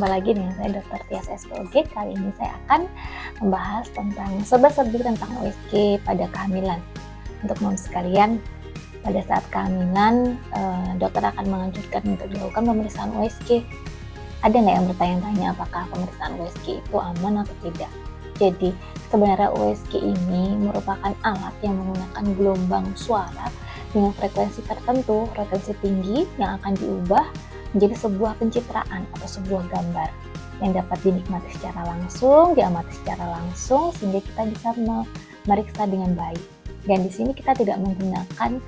Jumpa lagi dengan saya Dr. Tias SPOG. Kali ini saya akan membahas tentang serba-serbi tentang USG pada kehamilan. Untuk moms sekalian, pada saat kehamilan, dokter akan menganjurkan untuk dilakukan pemeriksaan USG. Ada nggak yang bertanya-tanya apakah pemeriksaan USG itu aman atau tidak? Jadi, sebenarnya USG ini merupakan alat yang menggunakan gelombang suara dengan frekuensi tertentu, frekuensi tinggi yang akan diubah menjadi sebuah pencitraan atau sebuah gambar yang dapat dinikmati secara langsung, diamati secara langsung, sehingga kita bisa memeriksa dengan baik. Dan di sini kita tidak menggunakan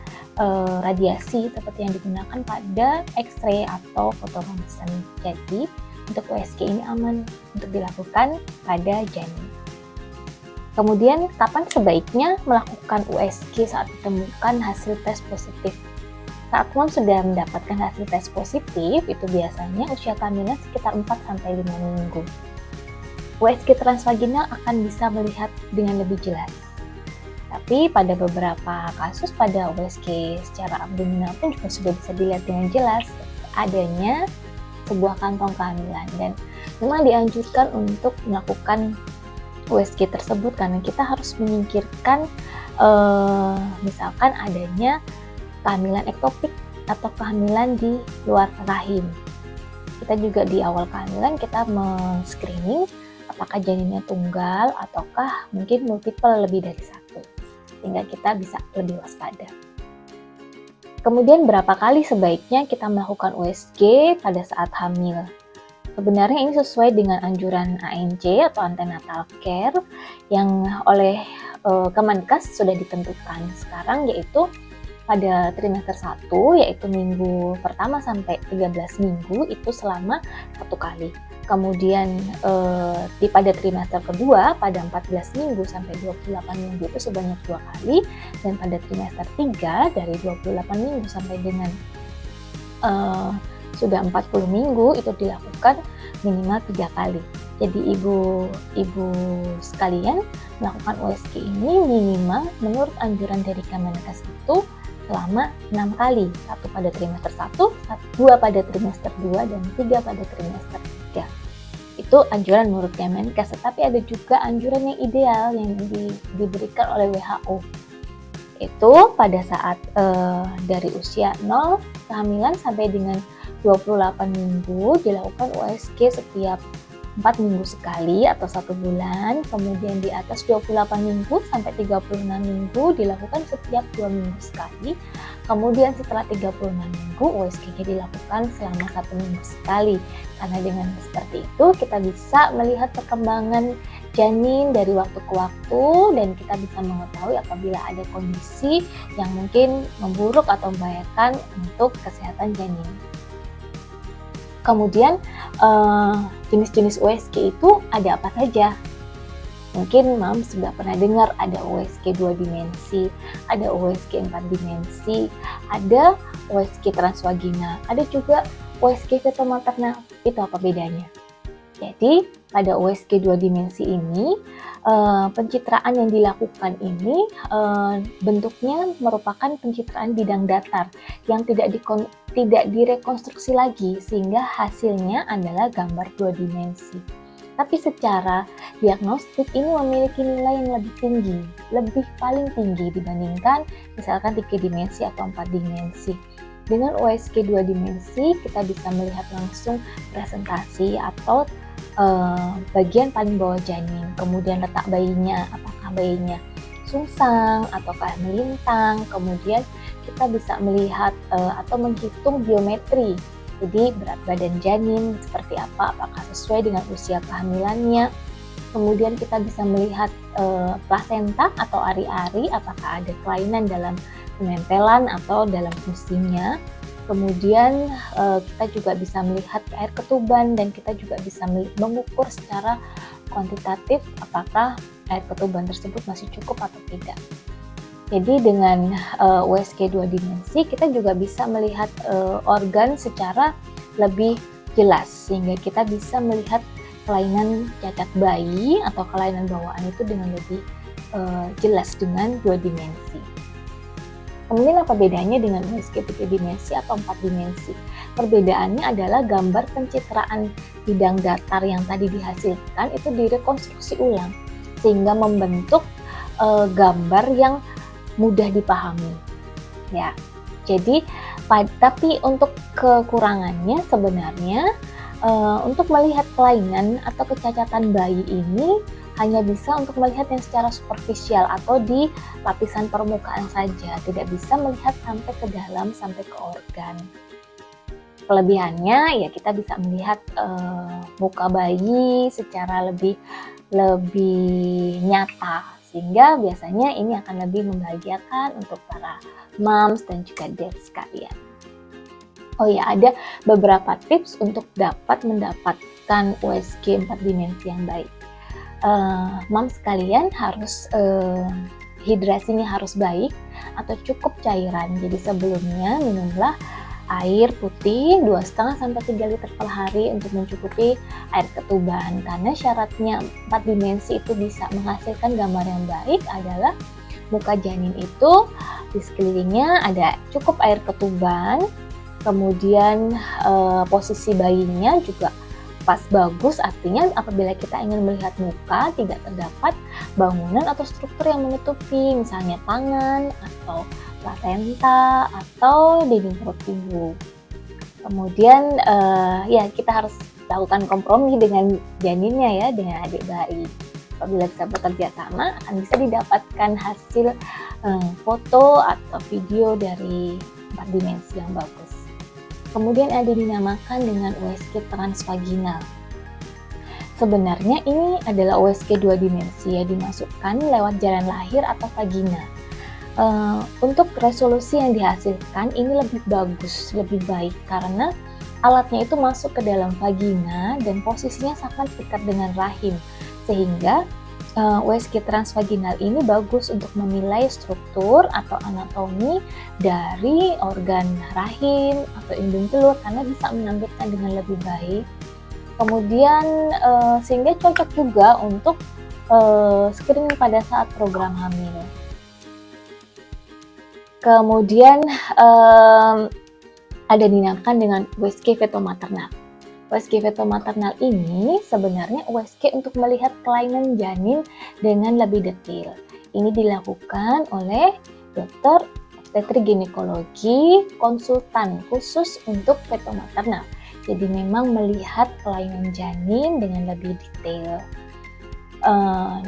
radiasi seperti yang digunakan pada X-ray atau fotoronsen. Jadi untuk USG ini aman untuk dilakukan pada janin. Kemudian kapan sebaiknya melakukan USG saat ditemukan hasil tes positif? Saat mom sudah mendapatkan hasil tes positif, itu biasanya usia kehamilan sekitar 4-5 minggu. USG transvaginal akan bisa melihat dengan lebih jelas. Tapi pada beberapa kasus pada USG secara abdominal pun juga sudah bisa dilihat dengan jelas adanya sebuah kantong kehamilan. Dan memang dianjurkan untuk melakukan USG tersebut karena kita harus menyingkirkan misalkan adanya kehamilan ektopik atau kehamilan di luar rahim. Kita juga di awal kehamilan kita men-screening apakah janinnya tunggal ataukah mungkin multiple lebih dari satu, sehingga kita bisa lebih waspada. Kemudian berapa kali sebaiknya kita melakukan USG pada saat hamil? Sebenarnya ini sesuai dengan anjuran ANC atau antenatal care yang oleh Kemenkes sudah ditentukan sekarang, yaitu pada trimester 1, yaitu minggu pertama sampai 13 minggu itu selama 1 kali. Kemudian pada trimester kedua pada 14 minggu sampai 28 minggu itu sebanyak 2 kali, dan pada trimester 3 dari 28 minggu sampai dengan sudah 40 minggu itu dilakukan minimal 3 kali. Jadi ibu sekalian melakukan USG ini minimal menurut anjuran dari Kemenkes itu selama 6 kali, 1 pada trimester 1, 2 pada trimester 2, dan 3 pada trimester 3. Itu anjuran menurut Kemenkes, tetapi ada juga anjuran yang ideal yang diberikan oleh WHO. Itu pada saat dari usia 0 kehamilan sampai dengan 28 minggu dilakukan USG setiap 4 minggu sekali atau 1 bulan, kemudian di atas 28 minggu sampai 36 minggu dilakukan setiap 2 minggu sekali, kemudian setelah 36 minggu USG-nya dilakukan selama 1 minggu sekali. Karena dengan seperti itu kita bisa melihat perkembangan janin dari waktu ke waktu dan kita bisa mengetahui apabila ada kondisi yang mungkin memburuk atau membahayakan untuk kesehatan janin. Kemudian jenis-jenis USG itu ada apa saja? Mungkin mom sudah pernah dengar ada USG 2 dimensi, ada USG 4 dimensi, ada USG transvaginal, ada juga USG feto-maternal. Itu apa bedanya? Jadi pada USG 2 dimensi ini pencitraan yang dilakukan ini bentuknya merupakan pencitraan bidang datar yang tidak direkonstruksi lagi, sehingga hasilnya adalah gambar 2 dimensi. Tapi secara diagnostik ini memiliki nilai yang lebih paling tinggi dibandingkan misalkan 3 dimensi atau 4 dimensi. Dengan USG 2 dimensi kita bisa melihat langsung presentasi atau bagian paling bawah janin, kemudian letak bayinya, apakah bayinya sungsang ataukah melintang, kemudian kita bisa melihat atau menghitung biometri, jadi berat badan janin seperti apa, apakah sesuai dengan usia kehamilannya. Kemudian kita bisa melihat plasenta atau ari-ari, apakah ada kelainan dalam penempelan atau dalam fungsinya. Kemudian kita juga bisa melihat air ketuban dan kita juga bisa mengukur secara kuantitatif apakah air ketuban tersebut masih cukup atau tidak. Jadi dengan USG 2 dimensi kita juga bisa melihat organ secara lebih jelas, sehingga kita bisa melihat kelainan cacat bayi atau kelainan bawaan itu dengan lebih jelas dengan 2 dimensi. Kemudian apa bedanya dengan USG 3 dimensi atau 4 dimensi? Perbedaannya adalah gambar pencitraan bidang datar yang tadi dihasilkan itu direkonstruksi ulang sehingga membentuk gambar yang mudah dipahami. Ya, jadi tapi untuk kekurangannya sebenarnya untuk melihat kelainan atau kecacatan bayi ini hanya bisa untuk melihat yang secara superficial atau di lapisan permukaan saja, tidak bisa melihat sampai ke dalam, sampai ke organ. Kelebihannya ya kita bisa melihat muka bayi secara lebih nyata, sehingga biasanya ini akan lebih membahagiakan untuk para moms dan juga dads sekalian. Oh ya, ada beberapa tips untuk dapat mendapatkan USG 4 dimensi yang baik. Moms sekalian harus hidrasinya harus baik atau cukup cairan. Jadi sebelumnya minumlah air putih 2,5 sampai 3 liter per hari untuk mencukupi air ketuban. Karena syaratnya 4 dimensi itu bisa menghasilkan gambar yang baik adalah muka janin itu di sekelilingnya ada cukup air ketuban, kemudian posisi bayinya juga pas bagus, artinya apabila kita ingin melihat muka tidak terdapat bangunan atau struktur yang menutupi, misalnya tangan atau plasenta atau dinding perut ibu. Kemudian ya kita harus lakukan kompromi dengan janinnya ya, dengan adik bayi. Apabila bisa bekerja sama akan bisa didapatkan hasil foto atau video dari 4 dimensi yang bagus. Kemudian ada dinamakan dengan USG transvaginal. Sebenarnya ini adalah USG 2 dimensi ya, dimasukkan lewat jalan lahir atau vagina. Untuk resolusi yang dihasilkan ini lebih bagus, lebih baik karena alatnya itu masuk ke dalam vagina dan posisinya sangat dekat dengan rahim, sehingga USG transvaginal ini bagus untuk menilai struktur atau anatomi dari organ rahim atau indung telur karena bisa menampilkan dengan lebih baik. Kemudian sehingga cocok juga untuk screening pada saat program hamil. Kemudian ada dinamakan dengan USG fetomaternal. USG fetomaternal ini sebenarnya USG untuk melihat kelainan janin dengan lebih detail. Ini dilakukan oleh dokter obstetrik ginekologi konsultan khusus untuk fetomaternal. Jadi memang melihat kelainan janin dengan lebih detail.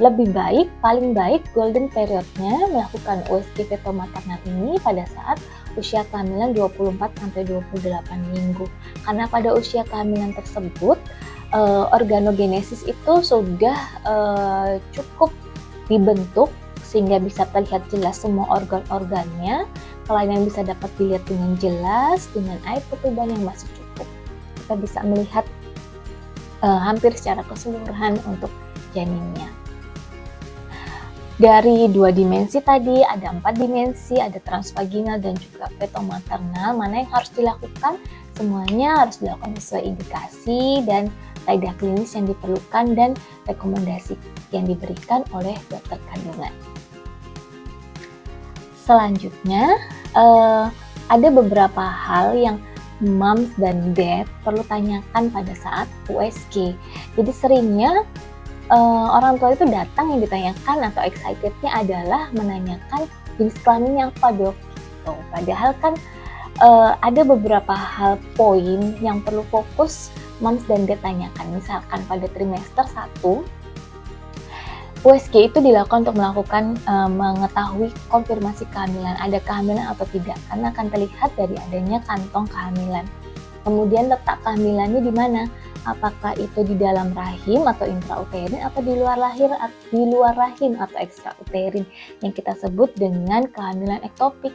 Lebih baik, paling baik golden periodnya melakukan USG fetomaternal ini pada saat usia kehamilan 24-28 minggu. Karena pada usia kehamilan tersebut organogenesis itu sudah cukup dibentuk sehingga bisa terlihat jelas semua organ-organnya. Kelainan bisa dapat dilihat dengan jelas dengan air ketuban yang masih cukup. Kita bisa melihat hampir secara keseluruhan untuk janinnya. Dari 2 dimensi tadi, ada 4 dimensi, ada transvaginal dan juga fetomaternal. Mana yang harus dilakukan? Semuanya harus dilakukan sesuai indikasi dan kaedah klinis yang diperlukan dan rekomendasi yang diberikan oleh dokter kandungan. Selanjutnya, ada beberapa hal yang moms dan dad perlu tanyakan pada saat USG. Jadi seringnya orang tua itu datang yang ditanyakan atau excitednya adalah menanyakan jenis kelaminnya apa dok gitu. Padahal kan ada beberapa hal poin yang perlu fokus moms dan dad tanyakan. Misalkan pada trimester 1 USG itu dilakukan untuk melakukan mengetahui konfirmasi kehamilan, ada kehamilan atau tidak, karena akan terlihat dari adanya kantong kehamilan. Kemudian letak kehamilannya di mana? Apakah itu di dalam rahim atau intrauterin atau di luar rahim atau ekstrauterin yang kita sebut dengan kehamilan ektopik.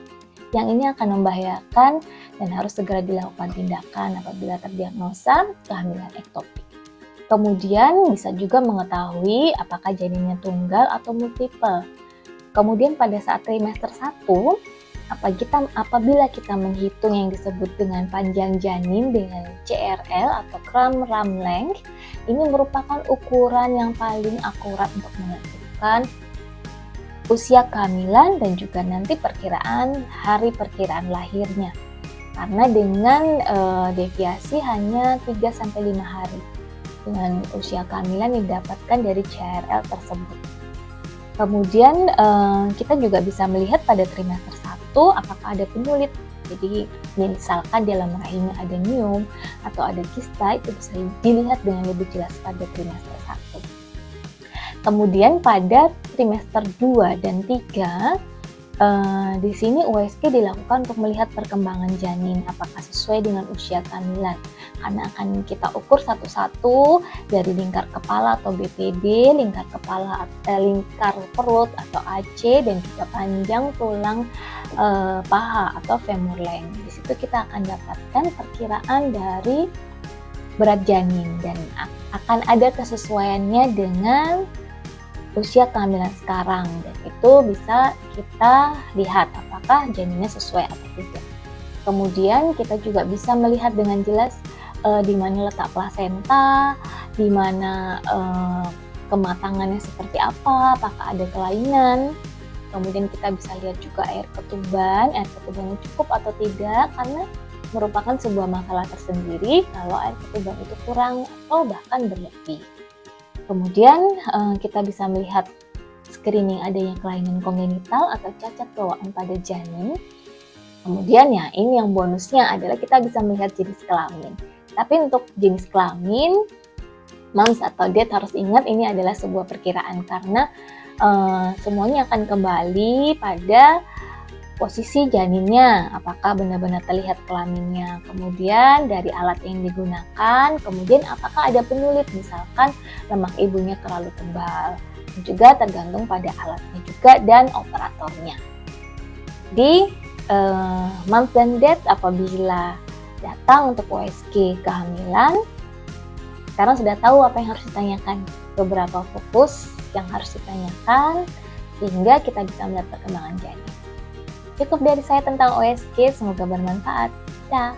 Yang ini akan membahayakan dan harus segera dilakukan tindakan apabila terdiagnosa kehamilan ektopik. Kemudian bisa juga mengetahui apakah janinnya tunggal atau multiple. Kemudian pada saat trimester 1, apabila kita menghitung yang disebut dengan panjang janin dengan CRL atau cram-ram length, ini merupakan ukuran yang paling akurat untuk menentukan usia kehamilan dan juga nanti perkiraan hari perkiraan lahirnya. Karena dengan deviasi hanya 3-5 hari dengan usia kehamilan yang didapatkan dari CRL tersebut. Kemudian kita juga bisa melihat pada trimester 1 apakah ada penyulit. Jadi misalkan dalam rahimnya ada nyum atau ada kista, itu bisa dilihat dengan lebih jelas pada trimester 1. Kemudian pada trimester 2 dan 3 di sini USG dilakukan untuk melihat perkembangan janin apakah sesuai dengan usia kehamilan, karena akan kita ukur satu-satu dari lingkar kepala atau BPD, lingkar kepala, lingkar perut atau AC, dan juga panjang tulang paha atau femur length. Di situ kita akan dapatkan perkiraan dari berat janin dan akan ada kesesuaiannya dengan usia kehamilan sekarang, dan itu bisa kita lihat apakah janinnya sesuai atau tidak. Kemudian kita juga bisa melihat dengan jelas di mana letak plasenta, di mana kematangannya seperti apa, apakah ada kelainan. Kemudian kita bisa lihat juga air ketubannya cukup atau tidak, karena merupakan sebuah masalah tersendiri kalau air ketuban itu kurang atau bahkan berlebih. Kemudian kita bisa melihat screening adanya kelainan kongenital atau cacat bawaan pada janin. Kemudian ya ini yang bonusnya adalah kita bisa melihat jenis kelamin. Tapi untuk jenis kelamin, moms atau dad harus ingat ini adalah sebuah perkiraan, karena semuanya akan kembali pada posisi janinnya, apakah benar-benar terlihat kelaminnya, kemudian dari alat yang digunakan, kemudian apakah ada penyulit, misalkan lemak ibunya terlalu tebal, juga tergantung pada alatnya juga dan operatornya. Di moms dan dad apabila datang untuk USG kehamilan, sekarang sudah tahu apa yang harus ditanyakan, beberapa fokus yang harus ditanyakan sehingga kita bisa melihat perkembangan janin. Cukup dari saya tentang USG, semoga bermanfaat. Dah.